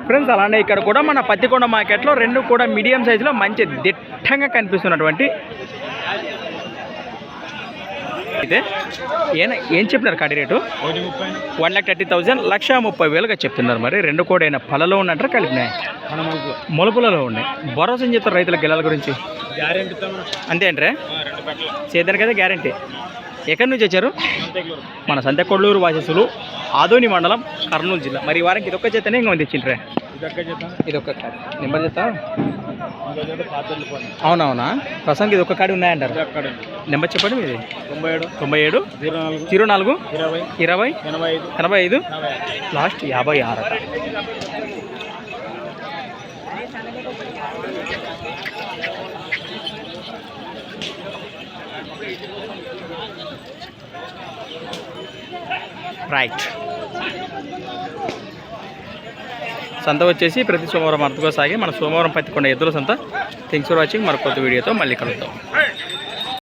Friends అలానే ఇక్కడ కూడా మన పత్తికొండ మార్కెట్లో రెండు కూడా మీడియం సైజులో మంచి దిట్టంగా కనిపిస్తున్నటువంటి అయితే ఏం చెప్పినారు కాడి రేటు 1,30,000 1,30,000గా చెప్తున్నారు. మరి రెండు కూడా అయినా పళ్ళలో ఉన్నట్టు కలిపినాయి, మొలుపులలో ఉన్నాయి. భరోసా ఏం చెప్తారు రైతుల గిలాల గురించి? అంతే అంటే సేద్యానికి అయితే గ్యారంటీ. ఎక్కడి నుంచి వచ్చారు? మన సంతకొల్లూరు వాసస్సులు, ఆదోని మండలం, కర్నూలు జిల్లా. మరి ఈ వారానికి ఇదొక్క చేతనే ఇంకా తెచ్చిండ్రే? ఇదొక్క కాడి నెంబర్ చెప్తా. అవునవునా, ప్రస్తుతానికి ఇది ఒక్క కాడి ఉన్నాయంటారు. నెంబర్ చెప్పండి మీది. 97 04 20 85 లాస్ట్ 56. రైట్. సంత వచ్చేసి ప్రతి సోమవారం అర్థగా సాగి మన సోమవారం పత్తికొండ ఎద్దుల సంత. Thanks for watching. మరొక కొత్త వీడియోతో మళ్ళీ కలుద్దాం.